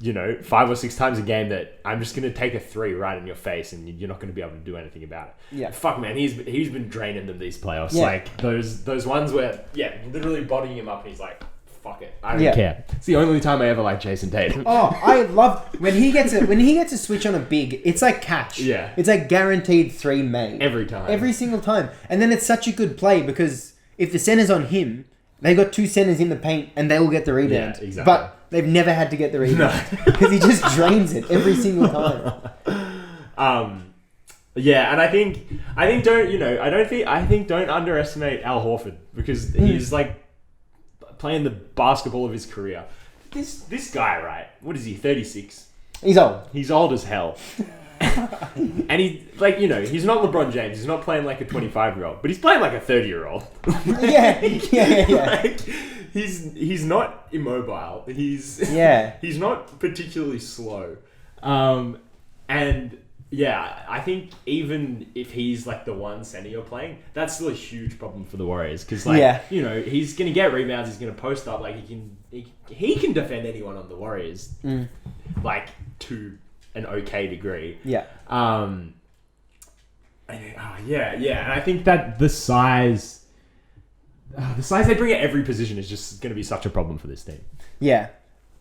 5 or 6 times a game that I'm just going to take a three right in your face and you're not going to be able to do anything about it. Yeah. Fuck, man, he's been draining them these playoffs. Yeah. Like, those ones where, literally bodying him up and he's like, fuck it, I don't care. It's the only time I ever liked Jason Tatum. Oh, I love when he gets a switch on a big. It's like catch. Yeah, it's like guaranteed 3 made every single time. And then it's such a good play because if the center's on him, they got 2 centers in the paint and they will get the rebound. Yeah, exactly. But they've never had to get the rebound because he just drains it every single time. Yeah, and I think don't underestimate Al Horford because he's like playing the basketball of his career. This guy, right? What is he? 36. He's old. He's old as hell. And he, he's not LeBron James. He's not playing like a 25-year-old, but he's playing like a 30-year-old. Yeah. Like, he's not immobile. He's not particularly slow. And Yeah, I think even if he's like the one center you're playing, that's still a huge problem for the Warriors because, he's gonna get rebounds, he's gonna post up, like he can defend anyone on the Warriors, like to an okay degree. Yeah. And I think that the size they bring at every position is just gonna be such a problem for this team. Yeah,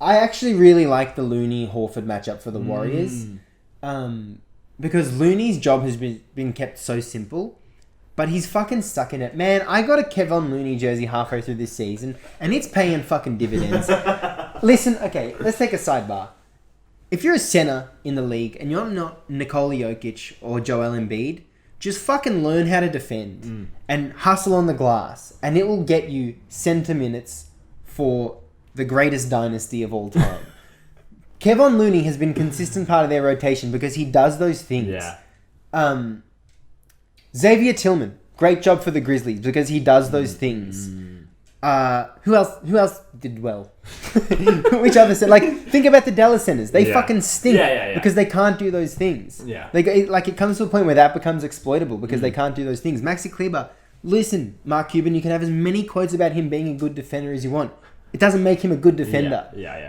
I actually really like the Looney Horford matchup for the Warriors. Because Looney's job has been kept so simple, but he's fucking stuck in it. Man, I got a Kevon Looney jersey halfway through this season, and it's paying fucking dividends. Listen, okay, let's take a sidebar. If you're a center in the league, and you're not Nikola Jokic or Joel Embiid, just fucking learn how to defend, and hustle on the glass, and it will get you center minutes for the greatest dynasty of all time. Kevon Looney has been a consistent part of their rotation because he does those things. Yeah. Xavier Tillman, great job for the Grizzlies because he does those things. Who else did well? Which other set? Like, think about the Dallas centers. They fucking stink because they can't do those things. Yeah. It comes to a point where that becomes exploitable because they can't do those things. Maxi Kleber, listen, Mark Cuban, you can have as many quotes about him being a good defender as you want. It doesn't make him a good defender. Norman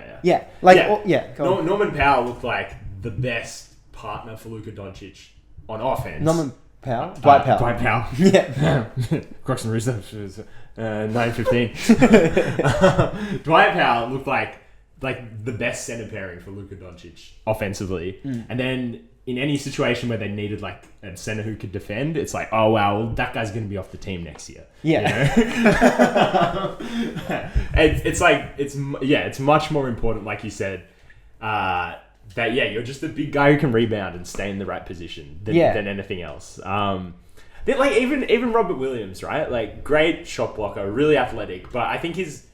Powell looked like the best partner for Luka Doncic on offense. Norman Powell? Dwight Powell. Dwight Powell. Yeah. Croxton Rooster, 9-15. Dwight Powell looked like the best center pairing for Luka Doncic offensively. And then in any situation where they needed like a center who could defend, it's like, oh wow, well, that guy's going to be off the team next year. Yeah. You know? It's much more important, like you said, that you're just a big guy who can rebound and stay in the right position than anything else. Even Robert Williams, right? Like, great shot blocker, really athletic, but I think his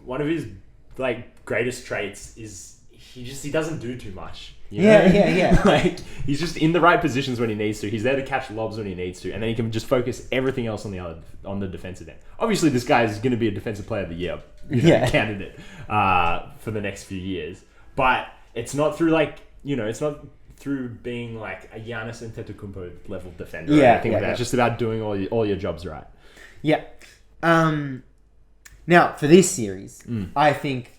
one of his like greatest traits is he doesn't do too much. You know? Yeah. Like, he's just in the right positions when he needs to. He's there to catch lobs when he needs to, and then he can just focus everything else on the defensive end. Obviously, this guy is going to be a defensive player of the year candidate for the next few years. But it's not through it's not through being like a Giannis Antetokounmpo level defender. Or anything like that. It's just about doing all your jobs right. Yeah. Now for this series, I think.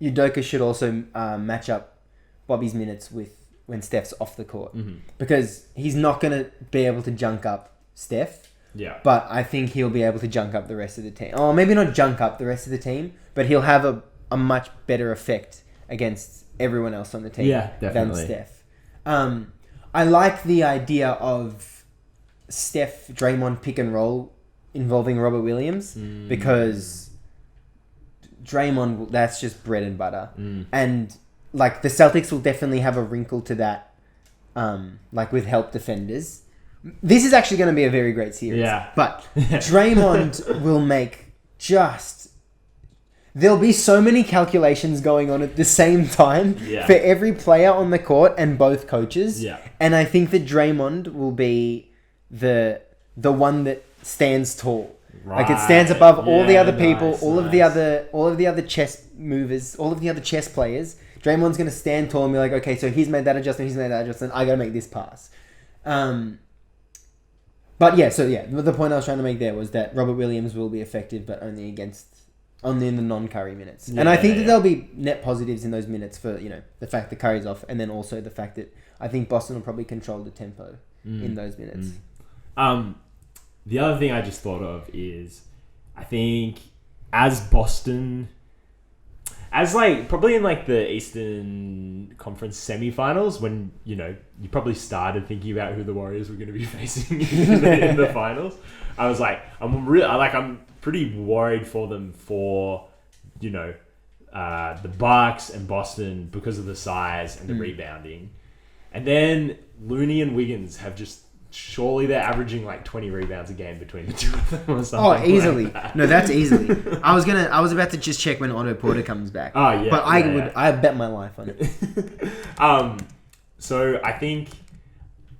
Udoka should also match up Bobby's minutes with when Steph's off the court. Because he's not going to be able to junk up Steph. Yeah. But I think he'll be able to junk up the rest of the team. Oh, maybe not junk up the rest of the team, but he'll have a much better effect against everyone else on the team than Steph. I like the idea of Steph Draymond pick and roll involving Robert Williams because Draymond, that's just bread and butter. And like the Celtics will definitely have a wrinkle to that, like with help defenders. This is actually going to be a very great series. Yeah. But Draymond will make there'll be so many calculations going on at the same time for every player on the court and both coaches. Yeah. And I think that Draymond will be the one that stands tall. Right. Like, it stands above all the other people, all of the other chess movers, all of the other chess players. Draymond's going to stand tall and be like, okay, so he's made that adjustment, I got to make this pass. But the point I was trying to make there was that Robert Williams will be effective, but only in the non-Curry minutes. And I think that there'll be net positives in those minutes for, the fact that Curry's off, and then also the fact that I think Boston will probably control the tempo in those minutes. The other thing I just thought of is, I think as Boston, probably in like the Eastern Conference semifinals, when you probably started thinking about who the Warriors were going to be facing in the finals, I was like, I'm pretty worried for them for the Bucks and Boston because of the size and the rebounding, and then Looney and Wiggins have just. Surely they're averaging like 20 rebounds a game between the two of them or something. Oh, easily. Like that. No, that's easily. I was about to just check when Otto Porter comes back. Oh, yeah. But I bet my life on it. So I think,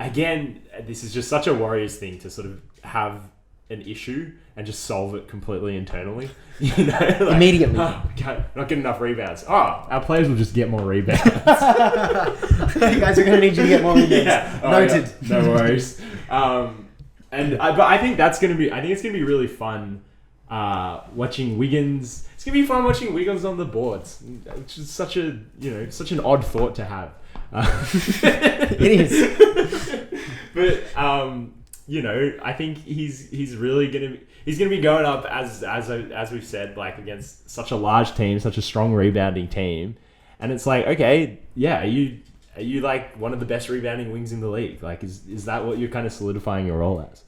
again, this is just such a Warriors thing to sort of have an issue and just solve it completely internally. You know, like, immediately. Oh, okay, not getting enough rebounds. Oh, our players will just get more rebounds. You guys are going to need you to get more rebounds. Yeah. Oh, Noted. Yeah. No worries. But I think it's going to be really fun watching Wiggins. It's going to be fun watching Wiggins on the boards, which is such an odd thought to have. It is. But I think he's really gonna be going up as we've said, like, against such a large team, such a strong rebounding team, and it's like, okay, yeah, are you like one of the best rebounding wings in the league? Like, is that what you're kind of solidifying your role as?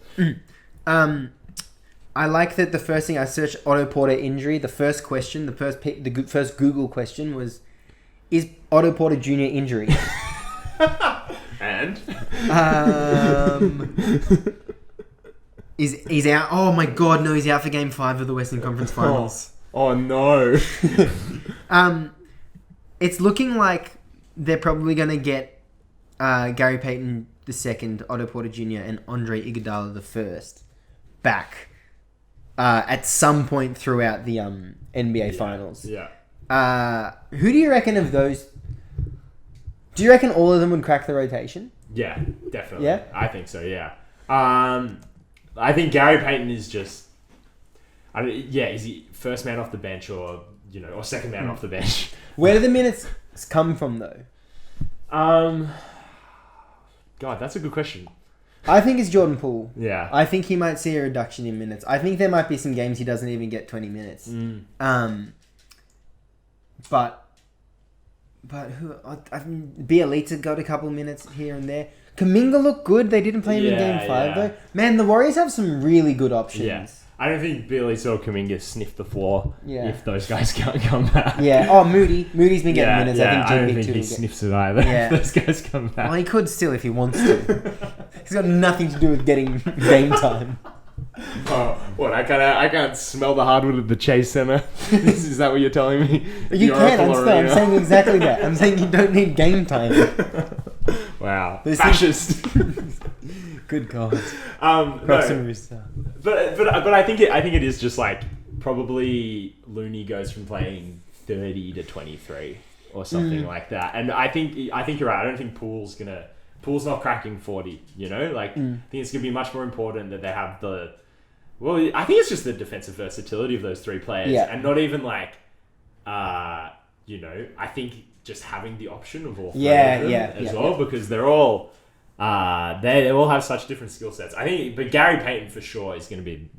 I like that the first thing I searched, Otto Porter injury. The first question, the first Google question was, is Otto Porter Jr. injury? And he's out. Oh my god, no! He's out for Game 5 of the Western Conference Finals. Oh no! It's looking like they're probably gonna get Gary Payton II, Otto Porter Jr., and Andre Iguodala I back at some point throughout the NBA Finals. Yeah. Who do you reckon of those? Do you reckon all of them would crack the rotation? Yeah, definitely. Yeah? I think so, yeah. I think Gary Payton is just... is he first man off the bench or second man off the bench? Where do the minutes come from, though? God, that's a good question. I think it's Jordan Poole. Yeah. I think he might see a reduction in minutes. I think there might be some games he doesn't even get 20 minutes. But who? I mean, Bielitsa got a couple minutes here and there. Kuminga looked good. They didn't play him in Game 5 though. Man, the Warriors have some really good options. Yeah. I don't think Bielitsa or Kuminga sniff the floor if those guys can't come back. Yeah. Oh, Moody's been getting minutes. Yeah, I don't think think he sniffs it either if those guys come back. Well, he could still if he wants to. He's got nothing to do with getting game time. Oh, what? I can't smell the hardwood at the Chase Center. Is that what you're telling me? You can. I'm saying exactly that. I'm saying you don't need game time. Wow, fascist. Good God. Croxton Rooster. But I think it is just like probably Looney goes from playing 30 to 23 or something like that, and I think you're right. I don't think Poole's not cracking 40. I think it's gonna be much more important that they have the. Well, I think it's just the defensive versatility of those three players, and not even like, I think just having the option of all three of them as well, because they're all, they all have such different skill sets. I think, but Gary Payton for sure is going to be,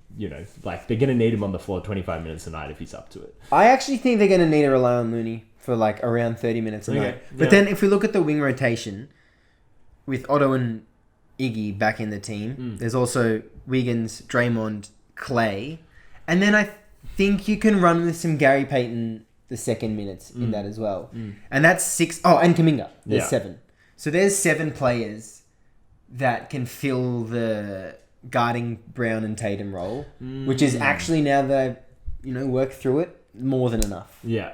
like they're going to need him on the floor 25 minutes a night if he's up to it. I actually think they're going to need to rely on Looney for like around 30 minutes a night. But then if we look at the wing rotation with Otto and Iggy back in the team, there's also Wiggins, Draymond, Clay, and then I think you can run with some Gary Payton II minutes in that as well. And that's 6. Oh, and Kuminga. There's 7. So there's 7 players that can fill the guarding Brown and Tatum role, which is actually, now that I've worked through it, more than enough. Yeah.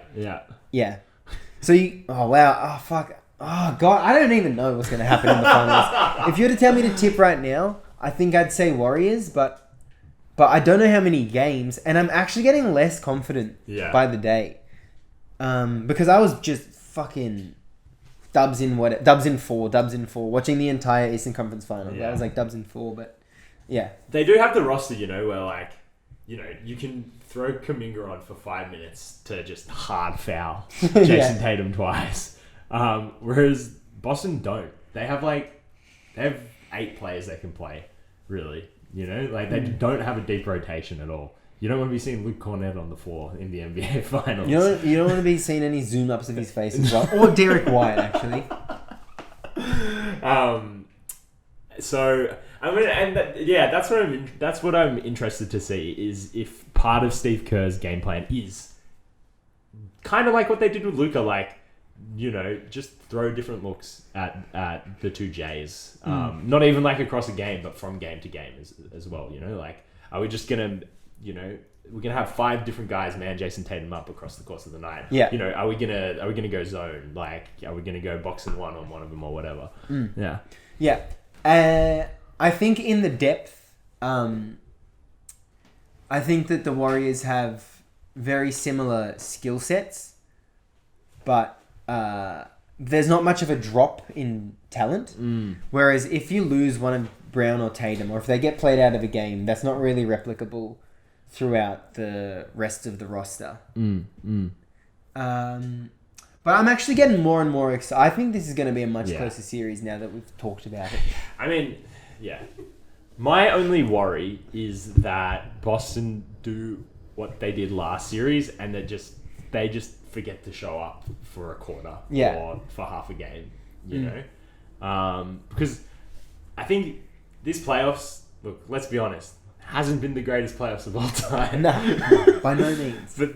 So oh wow, oh fuck, oh god, I don't even know what's going to happen in the finals. If you were to tell me to tip right now, I think I'd say Warriors, but I don't know how many games, and I'm actually getting less confident by the day. Because I was just fucking dubs in 4, watching the entire Eastern Conference Finals. I was like dubs in 4, but yeah. They do have the roster, where like, you can throw Kuminga on for 5 minutes to just hard foul Jason Tatum twice. Whereas Boston don't. They have 8 players they can play, really. They don't have a deep rotation at all. You don't want to be seeing Luke Cornett on the floor in the NBA Finals. You don't want to be seeing any zoom ups of his face as well, or Derek White actually. So I mean, and that's what I'm interested to see, is if part of Steve Kerr's game plan is kind of like what they did with Luka, just throw different looks at the two J's. Not even across a game, but from game to game as well. Are we just gonna, we're gonna have 5 different guys man Jason Tatum up across the course of the night? Yeah. Are we gonna go zone? Are we gonna go box and one on one of them or whatever? Yeah. Yeah. I think in the depth, I think that the Warriors have very similar skill sets, but there's not much of a drop in talent. Whereas if you lose one of Brown or Tatum, or if they get played out of a game, that's not really replicable throughout the rest of the roster. But I'm actually getting more and more excited. I think this is going to be a much closer series now that we've talked about it. I mean, yeah. My only worry is that Boston do what they did last series and that they just forget to show up for a quarter or for half a game, you know? Because I think this playoffs, look, let's be honest, hasn't been the greatest playoffs of all time. No, by no means. But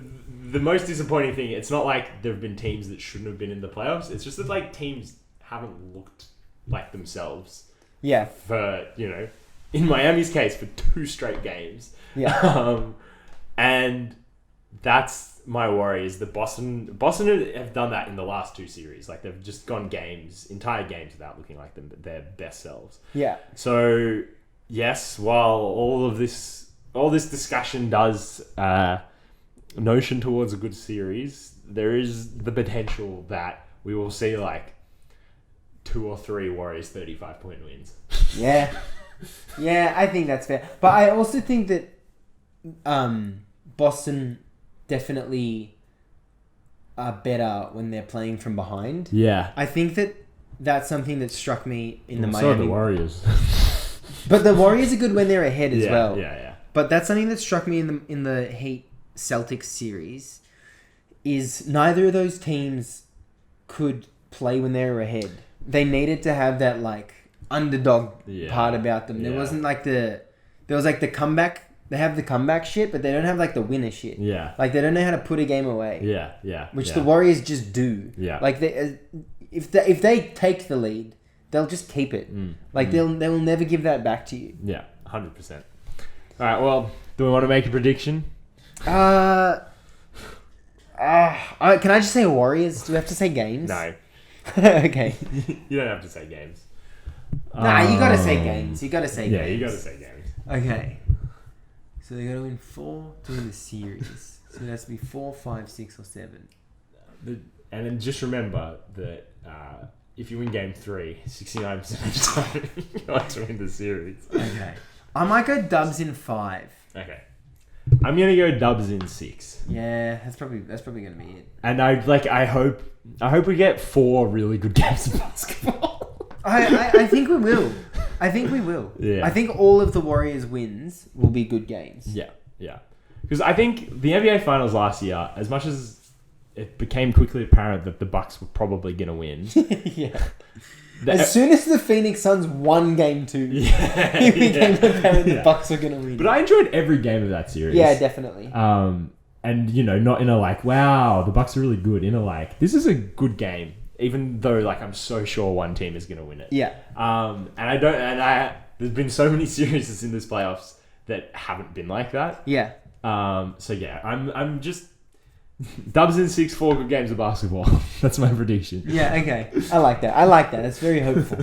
the most disappointing thing, it's not like there have been teams that shouldn't have been in the playoffs. It's just that like teams haven't looked like themselves. Yeah. For, you know, in Miami's case, for 2 straight games. Yeah. And that's my worry is that Boston have done that in the last 2 series. Like they've just gone entire games without looking like their best selves. Yeah. So yes, while all this discussion does notion towards a good series, there is the potential that we will see like 2 or 3 Warriors 35-point wins. Yeah. Yeah, I think that's fair. But I also think that Boston definitely are better when they're playing from behind. Yeah. I think that's something that struck me in the Miami. So are the Warriors. But the Warriors are good when they're ahead as well. Yeah. But that's something that struck me in the Heat Celtics series is neither of those teams could play when they were ahead. They needed to have that like underdog part about them. There wasn't like there was like the comeback. They have the comeback shit, but they don't have like the winner shit. Yeah. Like they don't know how to put a game away. Yeah. Which the Warriors just do. Yeah. Like if they take the lead, they'll just keep it. Like they will never give that back to you. Yeah, 100%. All right. Well, do we want to make a prediction? Can I just say Warriors? Do we have to say games? No. Okay. You don't have to say games. Nah, you gotta say games. You gotta say games. Yeah, you gotta say games. Okay. So they gotta win 4 to win the series. So it has to be 4, 5, 6, or 7. And then just remember that if you win game 3, 69% of the time you got to win the series. Okay. I might go Dubs in 5. Okay. I'm gonna go Dubs in 6. Yeah, that's probably gonna be it. And I hope we get 4 really good games of basketball. I think we will. Yeah. I think all of the Warriors wins will be good games. Yeah. Because I think the NBA Finals last year, as much as it became quickly apparent that the Bucks were probably going to win. Yeah. As soon as the Phoenix Suns won Game 2, it became apparent the Bucks were going to win. But I enjoyed every game of that series. Yeah, definitely. And, you know, not in a like, wow, the Bucks are really good. In a like, this is a good game. Even though, like, I'm so sure one team is going to win it. Yeah. There's been so many series in this playoffs that haven't been like that. Yeah. So yeah, I'm just Dubs in 6, 4 good games of basketball. That's my prediction. Yeah. Okay. I like that. It's very hopeful.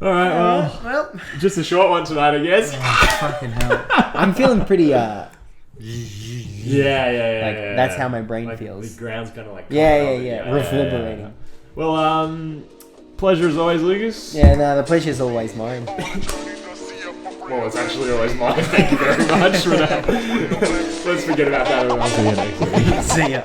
All right. Well, just a short one tonight, I guess. Oh, fucking hell. I'm feeling pretty. Yeah. That's how my brain feels. The ground's kind of like reverberating. Well, pleasure as always, Lucas. Yeah, no, the pleasure's always mine. Well, it's actually always mine. Thank you very much for that. Let's forget about that. I'll see you next week. See ya.